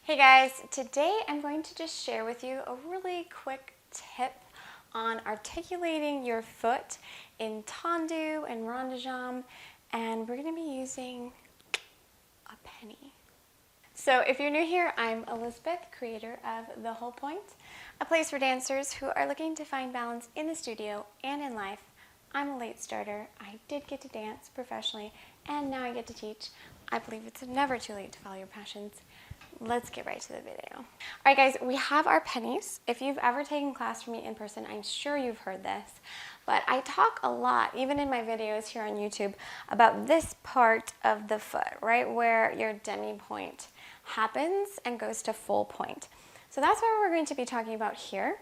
Hey guys, today I'm going to just share with you a really quick tip on articulating your foot in tendu and rond de jambe, and we're going to be using a penny. So if you're new here, I'm Elizabeth, creator of The Whole Point, a place for dancers who are looking to find balance in the studio and in life. I'm a late starter. I did get to dance professionally, and now I get to teach. I believe it's never too late to follow your passions. Let's get right to the video. All right, guys, we have our pennies. If you've ever taken class from me in person, I'm sure you've heard this, but I talk a lot, even in my videos here on YouTube, about this part of the foot, right where your Demi point happens and goes to full point. So that's what we're going to be talking about here.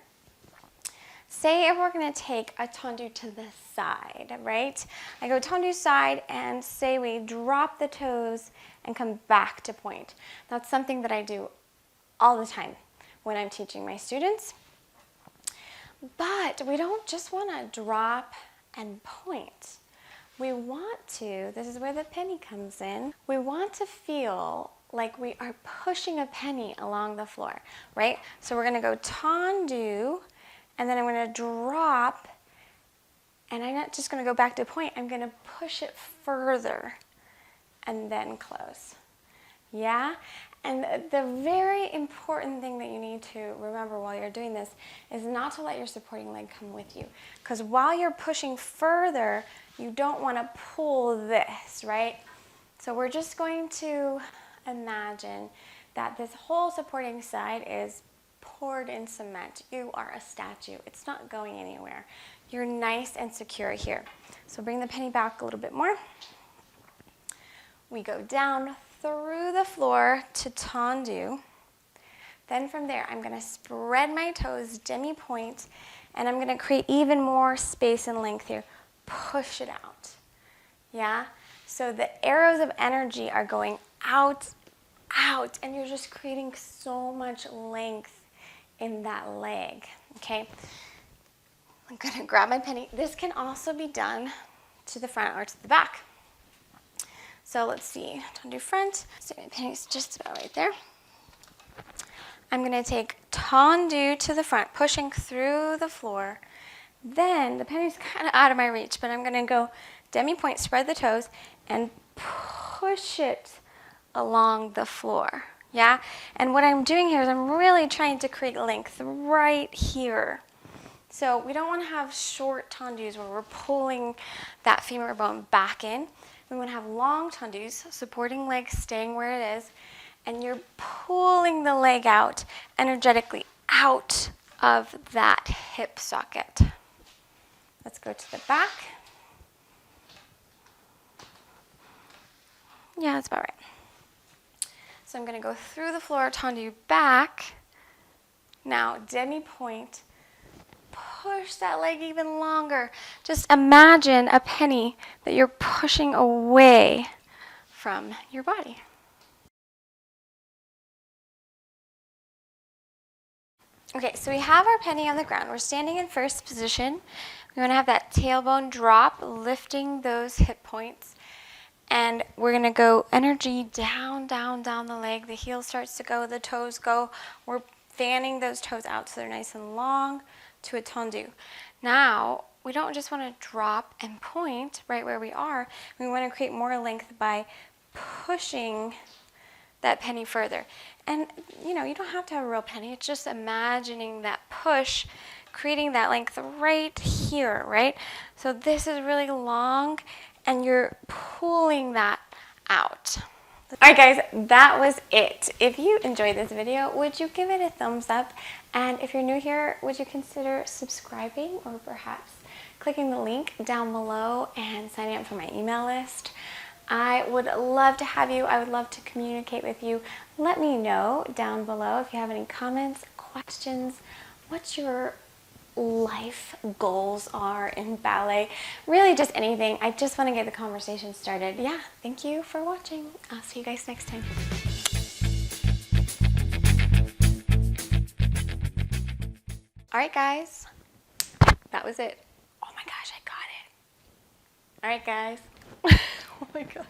Say if we're going to take a tendu to the side, right? I go tendu side, and say we drop the toes and come back to point. That's something that I do all the time when I'm teaching my students. But we don't just want to drop and point. We want to, this is where the penny comes in, we want to feel like we are pushing a penny along the floor, right? So we're going to go tendu, and then I'm going to drop, and I'm not just going to go back to point, I'm going to push it further and then close. Yeah? And the very important thing that you need to remember while you're doing this is not to let your supporting leg come with you. Because while you're pushing further, you don't want to pull this, right? So we're just going to imagine that this whole supporting side is poured in cement. You are a statue. It's not going anywhere. You're nice and secure here. So bring the penny back a little bit more. We go down through the floor to tendu. Then from there, I'm going to spread my toes, Demi point, and I'm going to create even more space and length here. Push it out. Yeah? So the arrows of energy are going out, out, and you're just creating so much length in that leg, okay? I'm gonna grab my penny. This can also be done to the front or to the back. So let's see, tendu front. So my penny's just about right there. I'm gonna take tendu to the front, pushing through the floor. Then the penny's kind of out of my reach, but I'm gonna go Demi point, spread the toes, and push it along the floor. Yeah, and what I'm doing here is I'm really trying to create length right here. So we don't want to have short tendus where we're pulling that femur bone back in. We want to have long tendus, supporting leg staying where it is, and you're pulling the leg out energetically out of that hip socket. Let's go to the back. Yeah, that's about right. So I'm going to go through the floor, tendu back. Now, Demi point. Push that leg even longer. Just imagine a penny that you're pushing away from your body. Okay, so we have our penny on the ground. We're standing in first position. We want to have that tailbone drop, lifting those hip points. And we're going to go energy down, down, down the leg. The heel starts to go, the toes go. We're fanning those toes out so they're nice and long to a tendu. Now, we don't just want to drop and point right where we are. We want to create more length by pushing that penny further. And, you know, you don't have to have a real penny. It's just imagining that push, creating that length right here, right? So this is really long, and you're pulling that out. All right, guys, that was it. If you enjoyed this video, would you give it a thumbs up? And if you're new here, would you consider subscribing or perhaps clicking the link down below and signing up for my email list? I would love to have you. I would love to communicate with you. Let me know down below if you have any comments, questions, what your life goals are in ballet, really just anything. I just want to get the conversation started. Yeah, thank you for watching. I'll see you guys next time. All right, guys, that was it. Oh my gosh, I got it. All right, guys. Oh my God.